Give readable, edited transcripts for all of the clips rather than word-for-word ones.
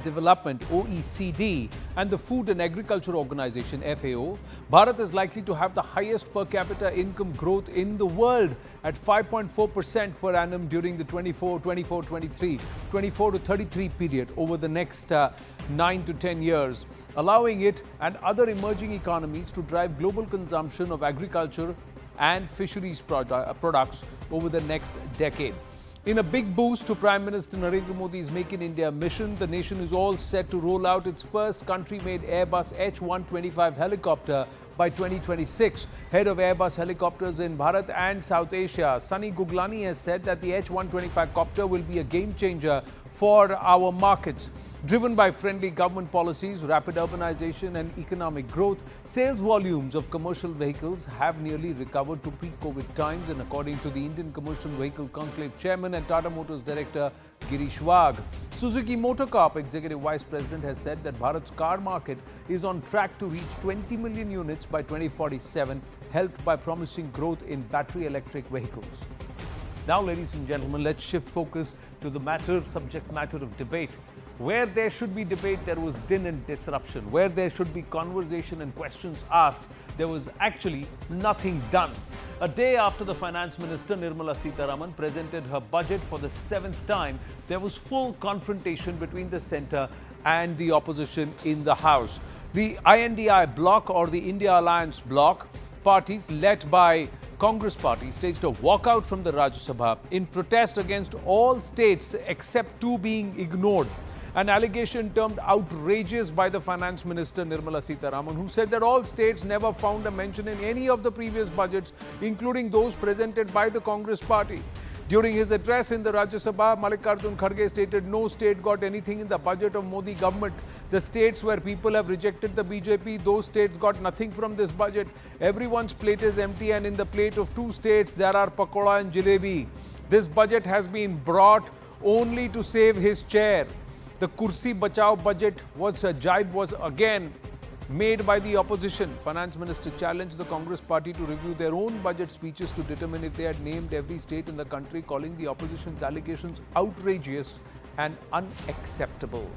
Development (OECD) and the Food and Agriculture Organization (FAO), Bharat is likely to have the highest per capita income growth in the world at 5.4% per annum during the 24 to 33 period over the next 9 to 10 years, allowing it and other emerging economies to drive global consumption of agriculture and fisheries products over the next decade. In a big boost to Prime Minister Narendra Modi's Make in India mission, the nation is all set to roll out its first country-made Airbus H125 helicopter by 2026. Head of Airbus helicopters in Bharat and South Asia, Sunny Guglani, has said that the H125 copter will be a game changer for our markets. Driven by friendly government policies, rapid urbanization and economic growth, sales volumes of commercial vehicles have nearly recovered to pre-COVID times, and according to the Indian Commercial Vehicle Conclave Chairman and Tata Motors Director Girish Wagh, Suzuki Motor Corp Executive Vice President has said that Bharat's car market is on track to reach 20 million units by 2047, helped by promising growth in battery electric vehicles. Now, ladies and gentlemen, let's shift focus to the subject matter of debate. Where there should be debate, there was din and disruption. Where there should be conversation and questions asked, there was actually nothing done. A day after the Finance Minister Nirmala Sitharaman presented her budget for the 7th time, there was full confrontation between the centre and the opposition in the House. The INDI bloc, or the India Alliance bloc, parties led by Congress party staged a walkout from the Rajya Sabha in protest against all states except 2 being ignored. An allegation termed outrageous by the Finance Minister Nirmala Sitharaman, who said that all states never found a mention in any of the previous budgets, including those presented by the Congress party. During his address in the Rajya Sabha, Mallikarjun Kharge stated no state got anything in the budget of Modi government. The states where people have rejected the BJP, those states got nothing from this budget. Everyone's plate is empty, and in the plate of 2 states there are pakoda and jalebi. This budget has been brought only to save his chair. The Kursi Bachao budget was again made by the opposition. Finance Minister challenged the Congress party to review their own budget speeches to determine if they had named every state in the country, calling the opposition's allegations outrageous and unacceptable.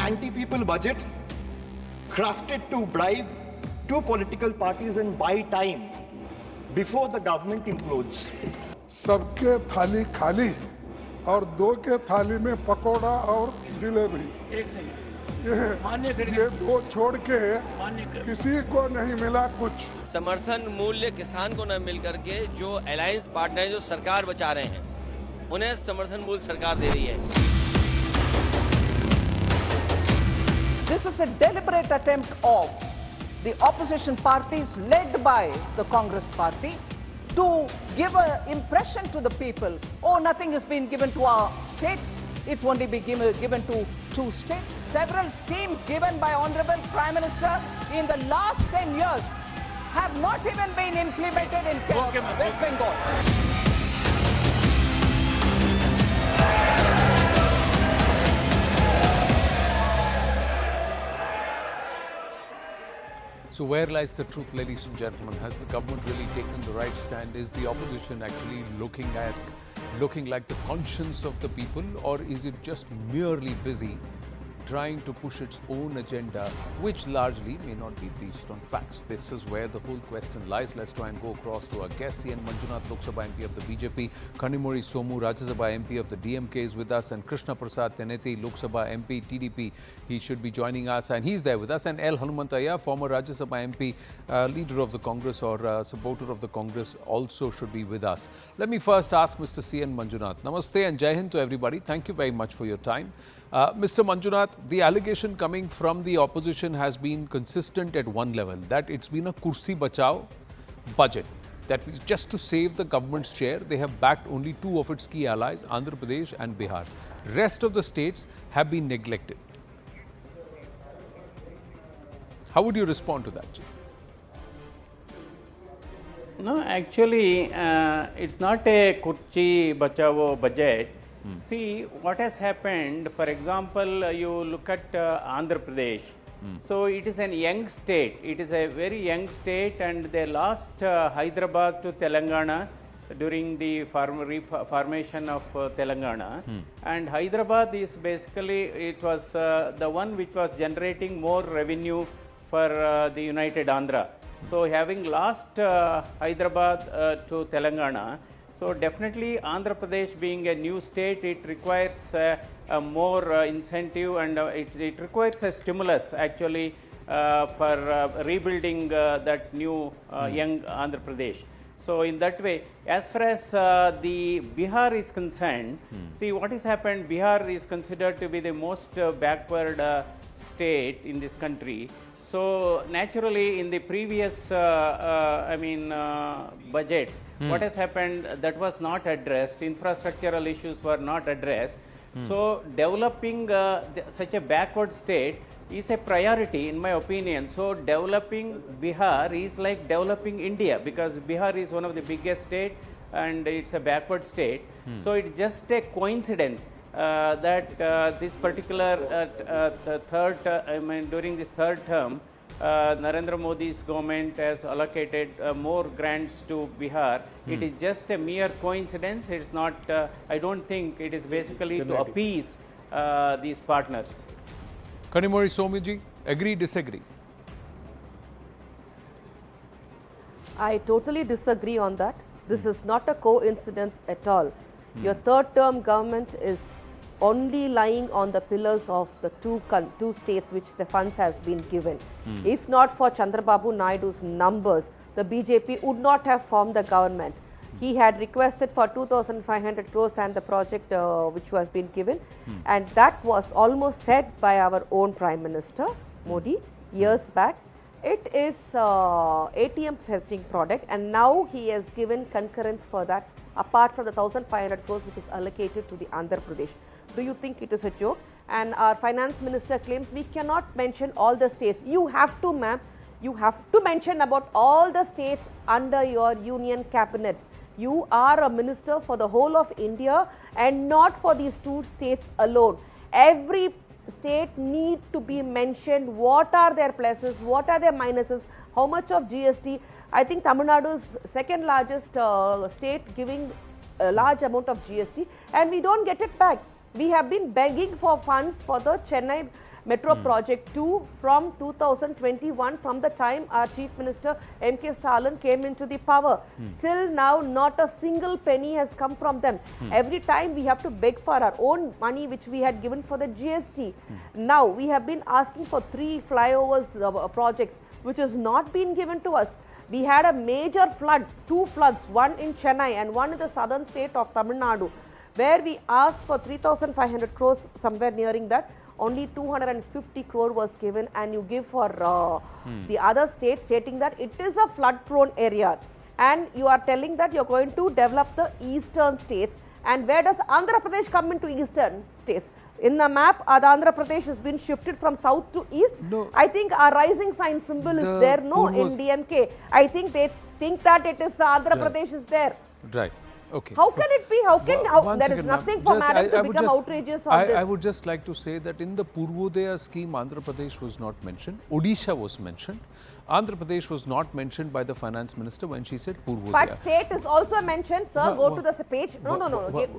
Anti-people budget crafted to bribe 2 political parties and buy time before the government implodes. सबके थाली खाली और 2 के थाली में पकोड़ा और जलेबी। ये 2 छोड़ के किसी को नहीं मिला कुछ। समर्थन मूल्य किसान को न मिल करके जो अलायंस पार्टनर जो सरकार बचा रहे हैं, उन्हें समर्थन मूल्य सरकार दे रही है। This is a deliberate attempt of the opposition parties led by the Congress party to give an impression to the people, oh, nothing has been given to our states, it's only been given to 2 states. Several schemes given by Honorable Prime Minister in the last 10 years have not even been implemented in West Bengal. So where lies the truth, ladies and gentlemen? Has the government really taken the right stand? Is the opposition actually looking like the conscience of the people, or is it just merely busy trying to push its own agenda, which largely may not be based on facts? This is where the whole question lies. Let's try and go across to our guest. CN Manjunath, Lok Sabha MP of the BJP, Kanimozhi Somu, Rajya Sabha MP of the DMK is with us, and Krishna Prasad Teneti, Lok Sabha MP, TDP. He should be joining us, and he's there with us. And L. Hanumantaya, former Rajya Sabha MP, leader of the Congress or supporter of the Congress, also should be with us. Let me first ask Mr. CN Manjunath. Namaste and Jai Hind to everybody. Thank you very much for your time. Mr. Manjunath, the allegation coming from the opposition has been consistent at one level, that it's been a Kursi Bachao budget. That means just to save the government's share, they have backed only two of its key allies, Andhra Pradesh and Bihar. Rest of the states have been neglected. How would you respond to that, Ji? No, actually, it's not a Kurchi Bachao budget. See, what has happened, for example, you look at Andhra Pradesh. So, it is a young state. It is a very young state, and they lost Hyderabad to Telangana during the formation of Telangana. And Hyderabad is basically, it was the one which was generating more revenue for the United Andhra. So, having lost Hyderabad to Telangana, so definitely Andhra Pradesh being a new state, it requires a more incentive, and it requires a stimulus actually for rebuilding that new young Andhra Pradesh. So, in that way, as far as the Bihar is concerned, see what has happened, Bihar is considered to be the most backward state in this country. So, naturally in the previous budgets, what has happened, that was not addressed, infrastructural issues were not addressed. So, developing such a backward state is a priority in my opinion. So, developing Bihar is like developing India, because Bihar is one of the biggest state and it's a backward state. So, it's just a coincidence that this particular during this third term, Narendra Modi's government has allocated more grants to Bihar. It is just a mere coincidence. It's not, I don't think it is basically to appease these partners. Kanimori Somiji, agree, disagree? I totally disagree on that. This is not a coincidence at all. Your third term government is only lying on the pillars of the two states which the funds has been given. If not for Chandrababu Naidu's numbers, the BJP would not have formed the government. He had requested for 2,500 crores and the project which was been given, and that was almost said by our own Prime Minister Modi years back. It is ATM fetching product, and now he has given concurrence for that, apart from the 1,500 crores which is allocated to the Andhra Pradesh. Do you think it is a joke? And our finance minister claims we cannot mention all the states. You have to, ma'am. You have to mention about all the states under your union cabinet. You are a minister for the whole of India and not for these two states alone. Every state need to be mentioned. What are their pluses? What are their minuses? How much of GST? I think Tamil Nadu is second largest state giving a large amount of GST, and we don't get it back. We have been begging for funds for the Chennai Metro Project 2 from 2021, from the time our Chief Minister M.K. Stalin came into the power. Still now, not a single penny has come from them. Every time we have to beg for our own money which we had given for the GST. Now, we have been asking for 3 flyovers projects which has not been given to us. We had a major flood, 2 floods, one in Chennai and one in the southern state of Tamil Nadu, where we asked for 3,500 crores, somewhere nearing that. Only 250 crore was given, and you give for the other states, stating that it is a flood prone area, and you are telling that you are going to develop the eastern states. And where does Andhra Pradesh come into eastern states? In the map, the Andhra Pradesh has been shifted from south to east. No. I think our rising sign symbol is there, no, in DMK. I think they think that it is Andhra Pradesh is there. Right. Okay. How can it be? How can there is nothing for Just, madam to become outrageous on this? I would just like to say that in the Purvodaya scheme, Andhra Pradesh was not mentioned. Odisha was mentioned. Andhra Pradesh was not mentioned by the finance minister when she said Purvodaya. But state is also mentioned, sir. Go to the page. No.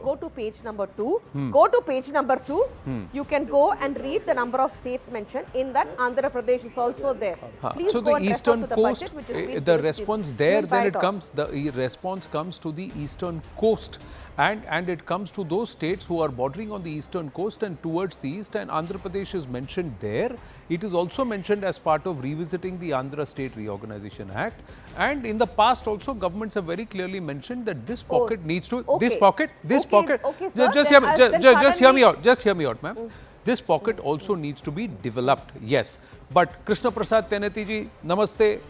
Go to page number 2. Go to page number 2. You can go and read the number of states mentioned. In that, Andhra Pradesh is also there. Please so go the and eastern refer to coast, the budget, the response there, then it on. comes. The response comes to the eastern coast. And it comes to those states who are bordering on the eastern coast and towards the east, and Andhra Pradesh is mentioned there. It is also mentioned as part of revisiting the Andhra State Reorganization Act. And in the past also, governments have very clearly mentioned that this pocket needs to, this pocket, just hear me out, ma'am. This pocket also needs to be developed, yes. But Krishna Prasad Teneti ji, namaste.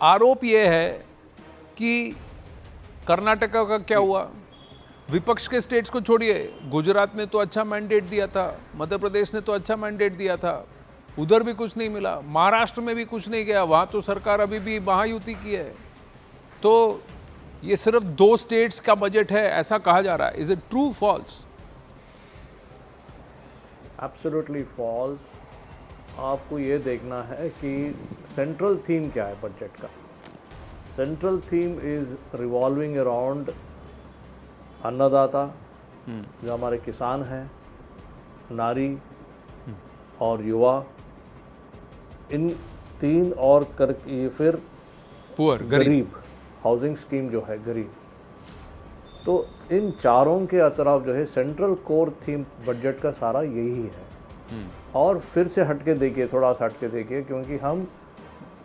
आरोप ये है कि कर्नाटका का क्या हुआ? विपक्ष के states को छोड़िए, गुजरात ने तो अच्छा मैंडेट दिया था, मध्य प्रदेश ने तो अच्छा मैंडेट दिया था, उधर भी कुछ नहीं मिला, महाराष्ट्र में भी कुछ नहीं गया, वहां तो सरकार अभी भी महायुति की है। तो ये सिर्फ 2 स्टेट्स का बजट है ऐसा कहा जा रहा है। Is it true false? Absolutely false. आपको ये देखना है कि सेंट्रल थीम क्या है बजट का। Central theme is revolving around अन्नदाता, जो हमारे किसान हैं, नारी और युवा, इन 3 और कर ये फिर पुअर, गरीब, हाउसिंग स्कीम जो है गरीब। तो इन चारों के तरफ जो है सेंट्रल कोर थीम बजट का सारा यही है। और फिर से हटके देखिए, थोड़ा सा हटके देखिए, क्योंकि हम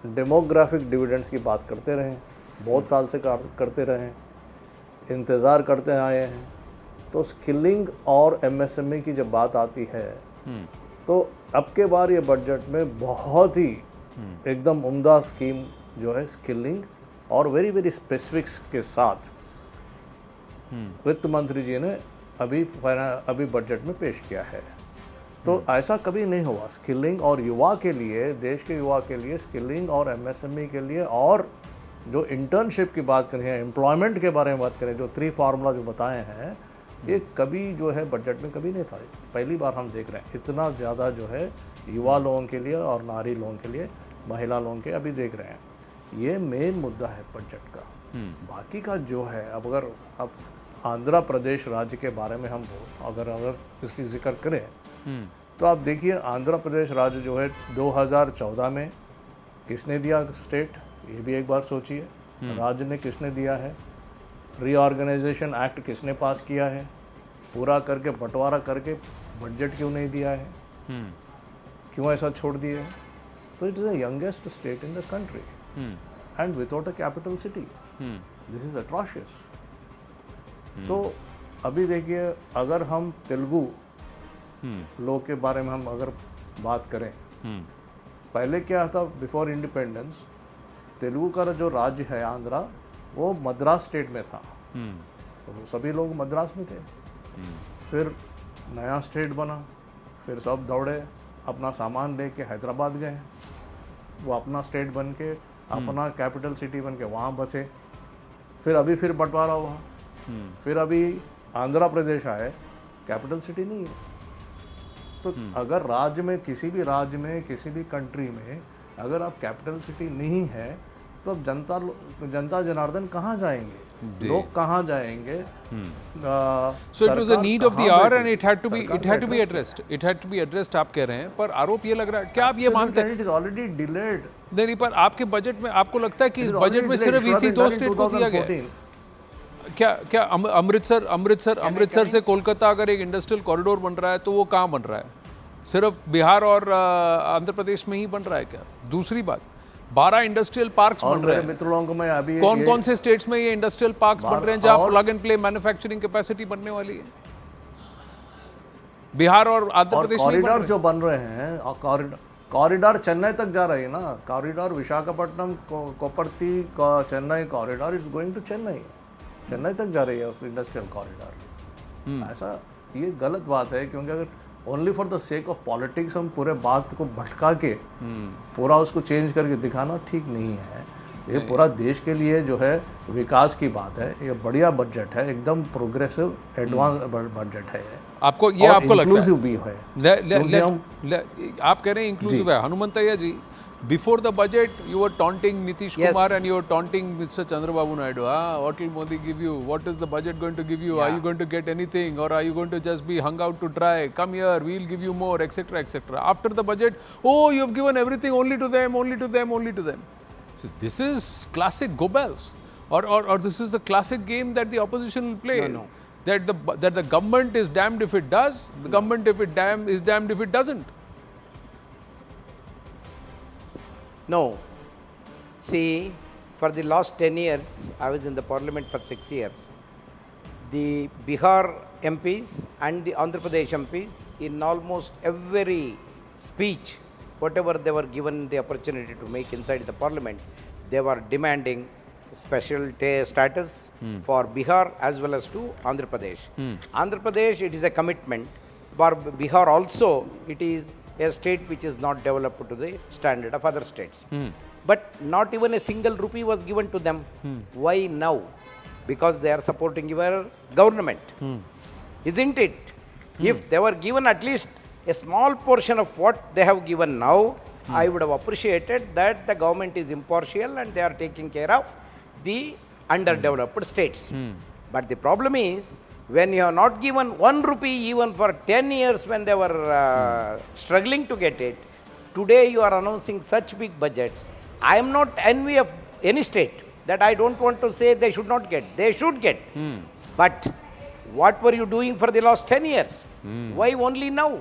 डेमोग्राफिक डिविडेंड्स की बात करते रहे, बहुत साल से करते रहे, इंतज़ार करते आए हैं। तो स्किलिंग और एमएसएमई की जब बात आती है तो अब के बार ये बजट में बहुत ही एकदम उम्दा स्कीम जो है स्किलिंग और वेरी वेरी स्पेसिफिक्स के साथ वित्त मंत्री जी ने अभी बजट में पेश किया है। तो ऐसा कभी नहीं हुआ। स्किलिंग और युवा के लिए, देश के युवा के लिए स्किलिंग और एमएसएमई के लिए, और जो इंटर्नशिप की बात करें, एम्प्लॉयमेंट के बारे में बात करें, जो 3 फार्मूला जो बताए हैं, ये कभी जो है बजट में कभी नहीं था। पहली बार हम देख रहे हैं इतना ज़्यादा जो है युवा लोगों के लिए और नारी लोगों के लिए, महिला लोगों के, अभी देख रहे हैं। ये मेन मुद्दा है बजट का। बाकी का जो है, अब आंध्र प्रदेश राज्य के बारे में हम अगर इसकी जिक्र करें तो आप देखिए आंध्र प्रदेश राज्य जो है 2014 में किसने दिया स्टेट, ये भी एक बार सोचिए। राज्य ने किसने दिया है? रीऑर्गेनाइजेशन एक्ट किसने पास किया है? पूरा करके बंटवारा करके बजट क्यों नहीं दिया है? क्यों ऐसा छोड़ दिए? तो it is the youngest state in the country and without a capital city. This is atrocious. तो अभी देखिए, अगर हम तेलुगु लोग के बारे में हम अगर बात करें, पहले क्या था, बिफोर इंडिपेंडेंस तेलुगु का जो राज्य है आंध्रा, वो मद्रास स्टेट में था। तो सभी लोग मद्रास में थे। फिर नया स्टेट बना, फिर सब दौड़े, अपना सामान लेके हैदराबाद गए, वो अपना स्टेट बन के, अपना कैपिटल सिटी बन के वहाँ बसे। फिर बंटवारा हुआ। फिर अभी आंध्र प्रदेश आए, कैपिटल सिटी नहीं है। तो अगर राज्य में, किसी भी राज्य में, किसी भी कंट्री में अगर आप कैपिटल सिटी नहीं है, तो अब जनता जनार्दन कहाँ जाएंगे? लोग कहाँ जाएंगे? So it was a need of the hour and it had to be addressed. It had to be addressed, आप कह रहे हैं। पर आरोप ये लग रहा है, क्या आप ये मानते हैं? It is already delayed. नहीं, पर आपके बजट में आपको लगता है कि इस बजट में सिर्फ इसी 2 स्टेट को दिया गया? क्या अमृतसर से कोलकाता अगर एक इंडस्ट्रियल कॉरिडोर बन रहा है तो वो कहाँ बन रहा है? सिर्फ बिहार और आंध्र प्रदेश में ही बन रहा है क्या? दूसरी बात, 12 इंडस्ट्रियल पार्क्स बन रहे हैं। मित्रों को मैं अभी कौन से स्टेट्स में ये इंडस्ट्रियल पार्क्स बन रहे हैं जहां plug and play manufacturing capacity बनने वाली है? बिहार और आंध्र प्रदेश में कॉरिडोर जो बन रहे हैं, कॉरिडोर चेन्नई तक जा रही है ना। कॉरिडोर विशाखापट्टनम कोपरती Chennai corridor is going to Chennai तक जा रही है इंडस्ट्रियल कॉरिडोर। ऐसा ये गलत बात है, क्योंकि अगर only for the sake of politics हम पूरे बात को भटका के पूरा उसको चेंज करके दिखाना ठीक नहीं है। ये पूरा देश के लिए जो है विकास की बात है। ये बढ़िया बजट है, एकदम प्रोग्रेसिव एडवांस बजट है। आपको ये आपको लगता है इंक्लूसिव भी है? आप कह रहे हैं इंक्लूसिव है। हनुमंतैया जी, before the budget you were taunting Nitish Kumar and you were taunting Mr. Chandrababu Naidu. What will Modi give you? What is the budget going to give you? Are you going to get anything, or are you going to just be hung out to dry? Come here, we'll give you more, etc., etc. After the budget, oh, you have given everything only to them, only to them, only to them. So this is classic Goebbels, or this is the classic game that the opposition will play. No. That the government is damned if it does, the government is damned if it doesn't. No. See, for the last 10 years, I was in the parliament for 6 years. The Bihar MPs and the Andhra Pradesh MPs, in almost every speech, whatever they were given the opportunity to make inside the parliament, they were demanding special status for Bihar as well as to Andhra Pradesh. Andhra Pradesh, it is a commitment. For Bihar also, it is a state which is not developed to the standard of other states. But not even a single rupee was given to them. Why now? Because they are supporting your government. Isn't it? If they were given at least a small portion of what they have given now, I would have appreciated that the government is impartial and they are taking care of the underdeveloped states. But the problem is, when you have not given 1 rupee even for 10 years when they were struggling to get it, today you are announcing such big budgets. I am not envy of any state, that I don't want to say they should not get. They should get. But what were you doing for the last 10 years? Why only now?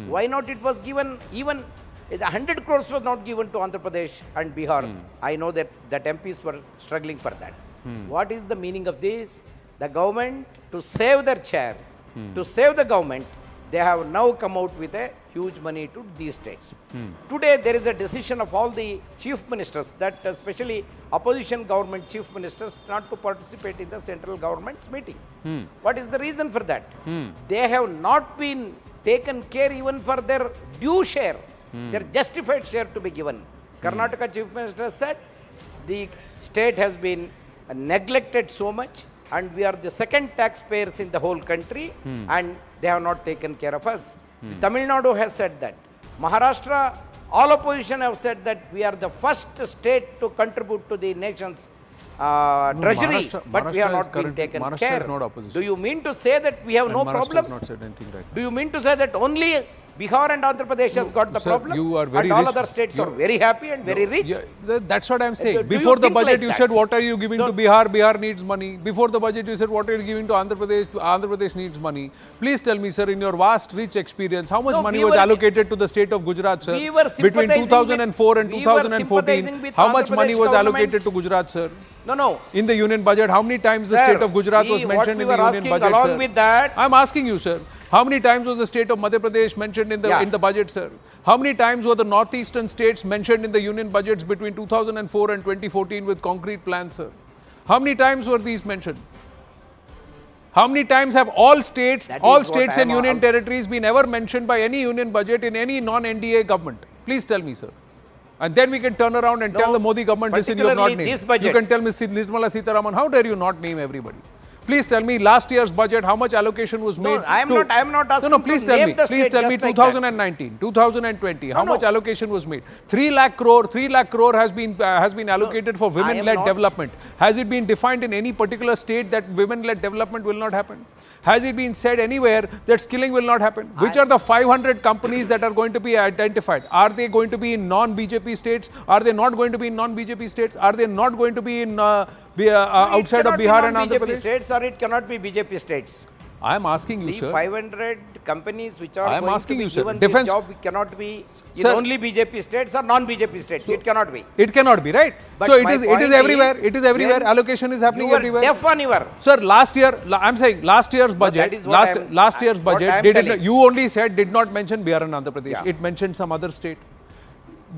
Why not it was given even 100 crores was not given to Andhra Pradesh and Bihar. I know that MPs were struggling for that. What is the meaning of this? The government, to save their chair, to save the government, they have now come out with a huge money to these states. Today there is a decision of all the chief ministers, that especially opposition government chief ministers, not to participate in the central government's meeting. What is the reason for that? They have not been taken care even for their due share, their justified share to be given. Karnataka chief minister said the state has been neglected so much and we are the second taxpayers in the whole country and they have not taken care of us. Tamil Nadu has said that. Maharashtra, all opposition have said that we are the first state to contribute to the nation's treasury, but we have not been taken care. Do you mean to say that we have no problems? Not said anything right. Do you mean to say that only Bihar and Andhra Pradesh has got the problems you are very and all rich. other states are very happy and very rich? That's what I'm saying. Do Before you the think budget, like you that? said, what are you giving to Bihar? Bihar needs money. Before the budget, you said, what are you giving to Andhra Pradesh? Andhra Pradesh needs money. Please tell me, sir, in your vast, rich experience, how much money was allocated to the state of Gujarat, sir? Between 2004 and 2014, how much money was allocated to Gujarat, sir? No. In the union budget, how many times the state of Gujarat was mentioned in the union budget, along sir? with that, I'm asking you, sir. How many times was the state of Madhya Pradesh mentioned in the budget, sir? How many times were the northeastern states mentioned in the union budgets between 2004 and 2014 with concrete plans, sir? How many times were these mentioned? How many times have all states and union territories been ever mentioned by any union budget in any non-NDA government? Please tell me, sir. And then we can turn around and tell the Modi government, listen, you have not named. You can tell Ms. Nirmala Sitharaman, how dare you not name everybody? Please tell me last year's budget, how much allocation was made? I am not asking. No, please tell me. Please tell me 2019, 2020, how much allocation was made? 3 lakh crore has been allocated for women-led development. Has it been defined in any particular state that women-led development will not happen? Has it been said anywhere that skilling will not happen? Which are the 500 companies that are going to be identified? Are they going to be in non-BJP states? Are they not going to be in non-BJP states? Are they not going to be in outside of Bihar and Andhra Pradesh? States, or it cannot be BJP states. I am asking you, sir. 500 companies which are going to be given this job cannot be in only BJP states or non-BJP states. It cannot be. It cannot be, right? But so it is everywhere. It is everywhere. Allocation is happening everywhere. Deaf on your. Sir, last year, I'm saying last year's budget, last year's budget, you only said did not mention Bihar and Andhra Pradesh. Yeah. It mentioned some other state.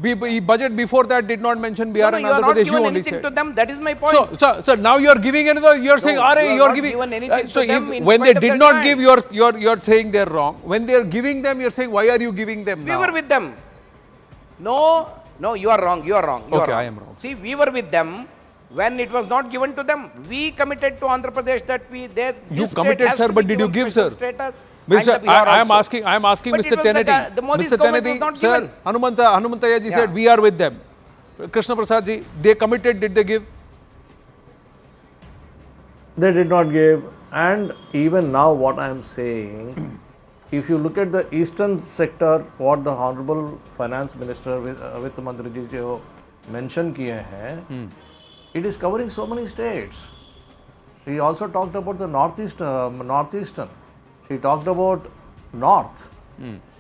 Budget before that did not mention Bihar and Andhra Pradesh. You only said. To them. That is my point. So now you are giving another. You are saying, you are giving. So when they did not give, you're saying they're wrong. When they are giving them, you're saying, why are you giving them now? We were with them. No, you are wrong. You are wrong. Okay, I am wrong. See, we were with them when it was not given to them. We committed to Andhra Pradesh that you committed, sir, but did you give, sir? Mr. I am asking Mr. Teneti. Mr. Teneti, sir, Hanumantaya ji said we are with them. Krishna Prasad ji, they committed, did they give? They did not give. And even now what I am saying, if you look at the eastern sector, what the Honorable Finance Minister, Vitt Mantri ji mentioned kiye hain, it is covering so many states. He also talked about the northeastern. She talked about north.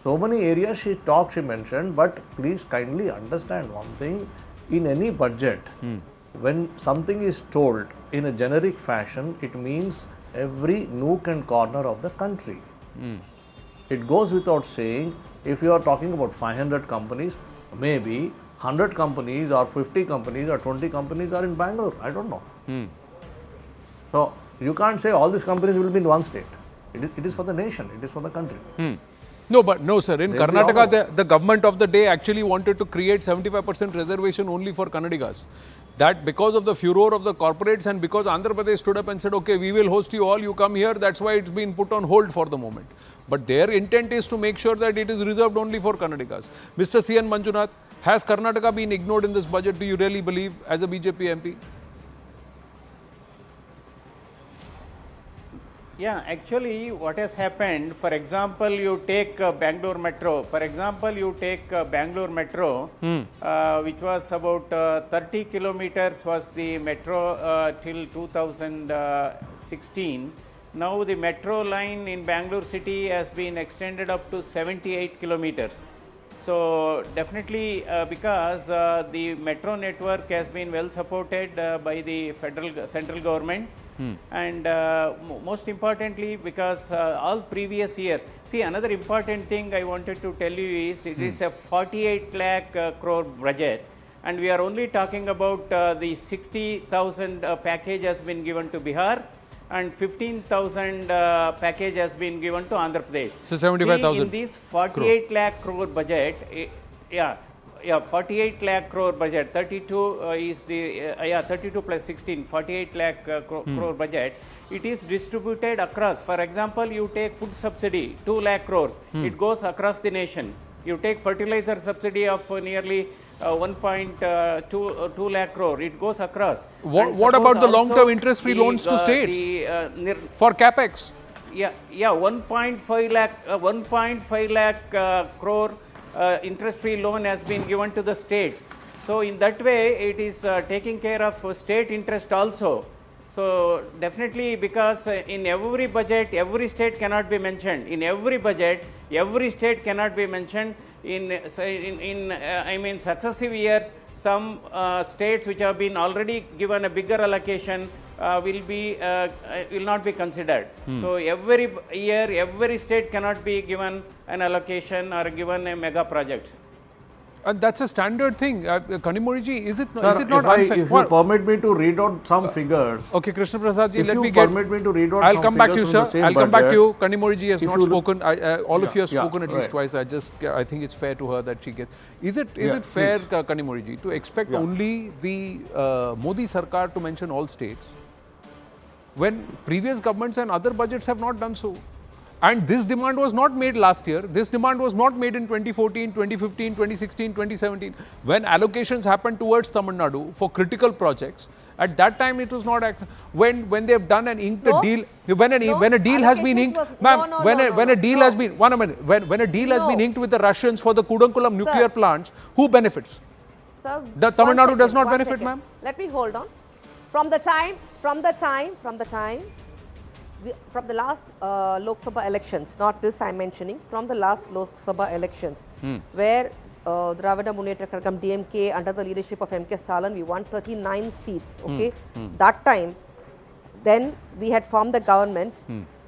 So many areas she mentioned, but please kindly understand one thing. In any budget, when something is told in a generic fashion, it means every nook and corner of the country. It goes without saying, if you are talking about 500 companies, maybe 100 companies or 50 companies or 20 companies are in Bangalore. I don't know. So you can't say all these companies will be in one state. It is for the nation. It is for the country. No, but no, sir. In They'll be Karnataka, the government of the day actually wanted to create 75% reservation only for Kannadigas. That because of the furor of the corporates and because Andhra Pradesh stood up and said, okay, we will host you all, you come here, that's why it's been put on hold for the moment. But their intent is to make sure that it is reserved only for Kannadigas. Mr. C.N. Manjunath, has Karnataka been ignored in this budget, do you really believe, as a BJP MP? Yeah, actually what has happened, for example, you take Bangalore Metro, which was about 30 kilometers was the metro till 2016. Now the metro line in Bangalore city has been extended up to 78 kilometers. So definitely because the metro network has been well supported by the central government. And most importantly, because all previous years, see, another important thing I wanted to tell you is it is a 48 lakh crore budget, and we are only talking about the 60,000 package has been given to Bihar and 15,000 package has been given to Andhra Pradesh. So 75,000. In this 48 lakh crore budget, 48 lakh crore budget, 32 is the 32 plus 16, 48 lakh crore budget. It is distributed across. For example, you take food subsidy, 2 lakh crores. It goes across the nation. You take fertilizer subsidy of nearly 1.2 lakh crore. It goes across. What about the long-term interest-free loans to states for capex? 1.5 lakh crore interest-free loan has been given to the states. So in that way, it is taking care of state interest also. So definitely, because in every budget, every state cannot be mentioned. In every budget, every state cannot be mentioned. In successive years, some states which have been already given a bigger allocation will not be considered. So every year, every state cannot be given an allocation or given a mega project. And that's a standard thing. Kanimuriji, is it Sir, not unfair? If you permit me to read out some figures. Okay, Krishna Prasad ji, let me permit me to read out I'll some come back to you, figures sir. from the same I'll come back to budget. you. Kanimuriji has not spoken. All of you have spoken at least right. twice. I think it's fair to her that she gets. Is it fair, Kanimuriji, to expect only the Modi Sarkar to mention all states when previous governments and other budgets have not done so? And this demand was not made last year. This demand was not made in 2014, 2015, 2016, 2017. When allocations happened towards Tamil Nadu for critical projects, at that time it was not. When they have done an inked deal, when a deal has been inked, ma'am, when a deal has been, when a deal has been inked with the Russians for the Kudankulam nuclear plants, who benefits? Sir, The Tamil Nadu does not benefit, ma'am. Let me hold on. From the last Lok Sabha elections, not this I'm mentioning, from the last Lok Sabha elections, where Dravida Munnetra Kazhagam DMK under the leadership of M.K. Stalin, we won 39 seats, okay? That time, then we had formed the government.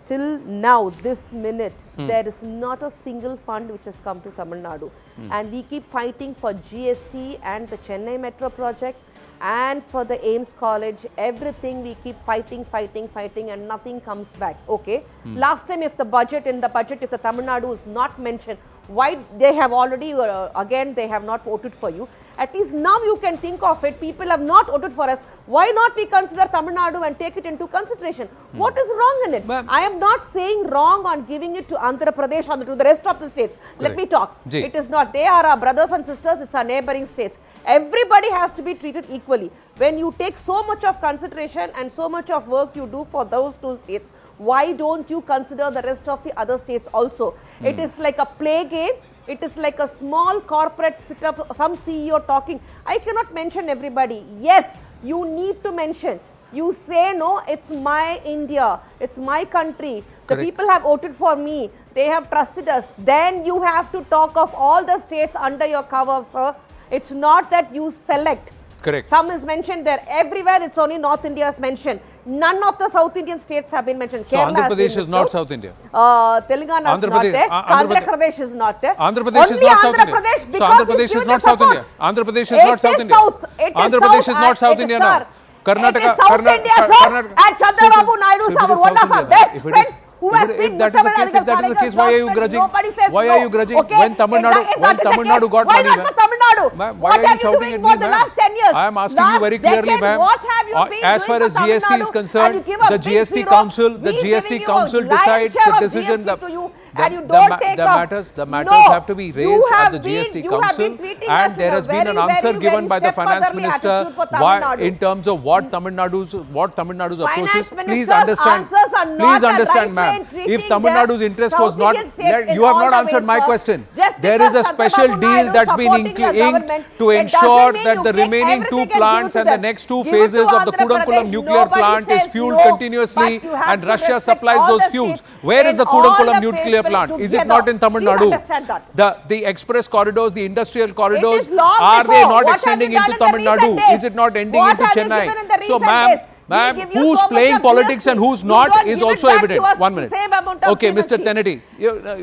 Till now, this minute, there is not a single fund which has come to Tamil Nadu. And we keep fighting for GST and the Chennai Metro project, and for the Ames College, everything we keep fighting and nothing comes back. Okay. Last time, if the Tamil Nadu is not mentioned, why they have already, again, they have not voted for you. At least now you can think of it. People have not voted for us. Why not we consider Tamil Nadu and take it into consideration? What is wrong in it? I am not saying wrong on giving it to Andhra Pradesh or to the rest of the states. Let me talk. It is not. They are our brothers and sisters. It's our neighboring states. Everybody has to be treated equally. When you take so much of consideration and so much of work you do for those two states, why don't you consider the rest of the other states also? It is like a play game. It is like a small corporate sit-up, some CEO talking. I cannot mention everybody. Yes, you need to mention. You say, no, it's my India. It's my country. The people have voted for me. They have trusted us. Then you have to talk of all the states under your cover, sir. It's not that you select. Correct. Some is mentioned there. Everywhere it's only North India is mentioned. None of the South Indian states have been mentioned. So Kerala Andhra has Pradesh been is not missed out. South India. Telangana is Andhra not Pradesh- there. Andhra Andhra Pradesh is not there. Andhra Pradesh is Only not South Andhra India. Pradesh So because Andhra he's Pradesh is given not the South India. support. Andhra Pradesh is It not South is India. South. It is Andhra South Pradesh is not and South it is India sir. now. Karnataka, It is South India, sir. Karnataka. And Chandrababu Naidu, So if sir, it is one South of our India, best if it is- friends, who has been if that is the case, if that is the case, why are you grudging? Nobody says Why no. are you grudging? Okay? When Tamil Nadu, If when that is the Tamil case, Nadu got why money, not ma'am? for Tamil Nadu? Ma'am, why What are you have you shouting doing at for me, the ma'am? last 10 years? I am asking you Last very clearly, decade, ma'am. What have you been As doing far for as Tamil GST is Nadu? concerned, And you give a the big GST zero. Council, the We GST giving you Council lion's decides share the of decision. GST to you, and you don't take up. The matters No. have to be You raised at have the been- GST you have Council, been treating and us there with has a been an very, answer very, given by the finance stepmotherly minister attitude for Tamil why, Nadu. in terms of what Tamil Nadu's approach is. Finance Please minister's understand, answers are not please a understand, right way ma'am. in treating If Tamil their Nadu's interest South was not, Indian states in you have all not the answered ways, my sir. question. Just There because is a special Chandrababu deal Naidu that's been supporting the inked government, to it ensure doesn't mean that you the take remaining two everything and give plants it to and the them. next two Give it to phases of the Andhra Kudankulam Pradesh. nuclear Nobody plant is says fueled no, continuously, but you have and to Russia respect supplies all those the fuels. states Where is and the all Kudankulam the nuclear states plant? Is it together. not in Tamil Please Nadu? understand that. The express corridors, the industrial corridors, It is long are they before. not What extending have you into done Tamil in the Nadu? recent days? Is it not ending What into have you Chennai? given in the So, recent ma'am, days? We ma'am, give you who's so much playing of politics GST. and who's You not don't is give it also back to evident. us 1 the minute. same amount of Okay, Mr. GST. Tenety,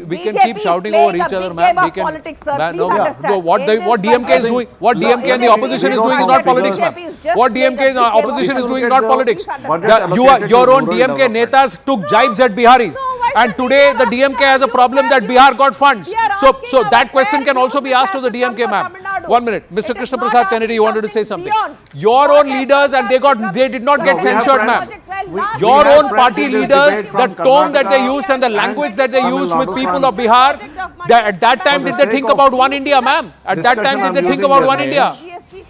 we can BJP keep shouting is over playing each a other, big ma'am. game We of can. politics, sir. Ma'am, Please no, understand. what DMK is doing, what DMK and the opposition is doing is not politics, ma'am. What DMK and the opposition is doing is not politics. Your own DMK netas took jibes at Biharis, and today the DMK has a problem that Bihar got funds. So that question can also be asked to the DMK, ma'am. 1 minute, Mr. Krishna Prasad Tenety, you wanted to say something. Your own leaders, and they did not get censured, ma'am. Your own party leaders, the tone that they used and the language that they used with people of Bihar, at that time did they think about one India, ma'am? At that time did they think about one India?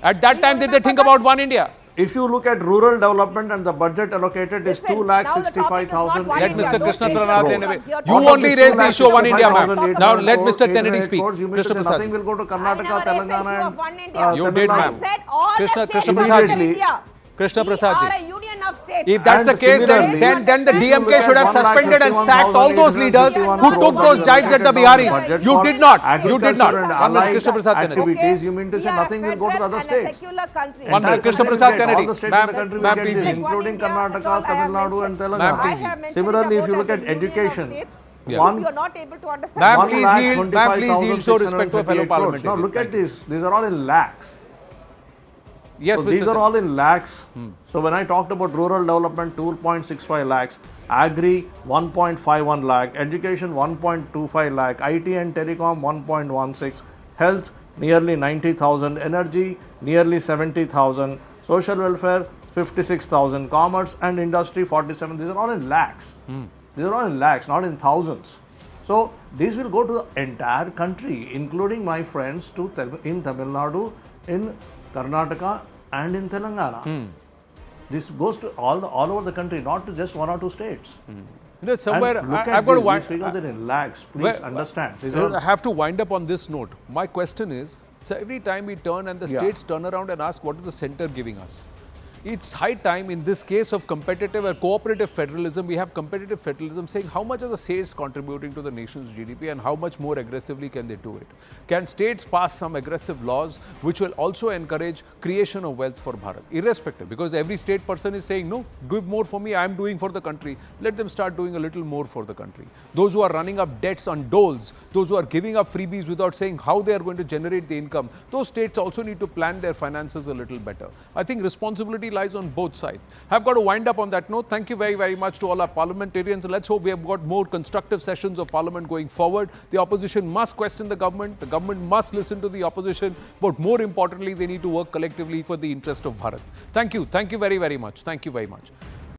At that time did they think about one India? If you look at rural development and the budget allocated is 2,65,000. Let Mr. Krishna Prasad Tenety. You Out of only this raised the issue of one India, ma'am. 2,65,800 Now let crores, Mr. Tenety 800 speak. crores, you mean to Krishna say Prasad. nothing will go to Karnataka, I never raised the issue Telangana, of one India. and You did, Tamil ma'am. Nadu. I said all Krishna the states Prasad in ji. India. Krishna We Prasad ji. are a union of states. If that's the And case, similarly, then the if you DMK look should at have suspended and sacked all those leaders who took those jibes at the Biharis. You did not. You did not. 1 minute, Krishna Prasad Tenety. Activities, you mean to We say are a nothing will go to the federal other and a states. secular country. 1 minute, Krishna All Prasad the Tenety. states in the country will Ma'am, get please this, yield. including Karnataka, Tamil Nadu and Ma'am, Telangana. please I have mentioned Similarly, if you about look as at a union of education, states. Yeah. one You are not able to understand. Ma'am, what please yield. Ma'am, please yield. Show respect to a fellow 1,25,658 crores. parliamentarian. Now look at this. These are all in lakhs. Yes, So Mr. these are Tenety. all in lakhs. So when I talked about rural development, 2.65 lakhs, agri 1.51 lakh, education 1.25 lakh, IT and telecom 1.16, health nearly 90,000, energy nearly 70,000, social welfare 56,000, commerce and industry 47. These are all in lakhs. These are all in lakhs, not in thousands. So these will go to the entire country, including my friends in Tamil Nadu, in Karnataka and in Telangana. This goes to all over the country, not to just one or two states. Somewhere And look I've got to these wind. figures are in lakhs. Please understand. These I are have to wind up on this note. My question is, so every time we turn and the states turn around and ask what is the center giving us? It's high time in this case of competitive or cooperative federalism, we have competitive federalism saying how much are the states contributing to the nation's GDP and how much more aggressively can they do it? Can states pass some aggressive laws which will also encourage creation of wealth for Bharat, irrespective? Because every state person is saying, no, give more for me, I am doing for the country. Let them start doing a little more for the country. Those who are running up debts on doles, those who are giving up freebies without saying how they are going to generate the income, those states also need to plan their finances a little better. I think responsibility lies on both sides. I've got to wind up on that note. Thank you very, very much to all our parliamentarians. Let's hope we have got more constructive sessions of parliament going forward. The opposition must question the government must listen to the opposition, but more importantly, they need to work collectively for the interest of Bharat. Thank you very, very much. Thank you very much.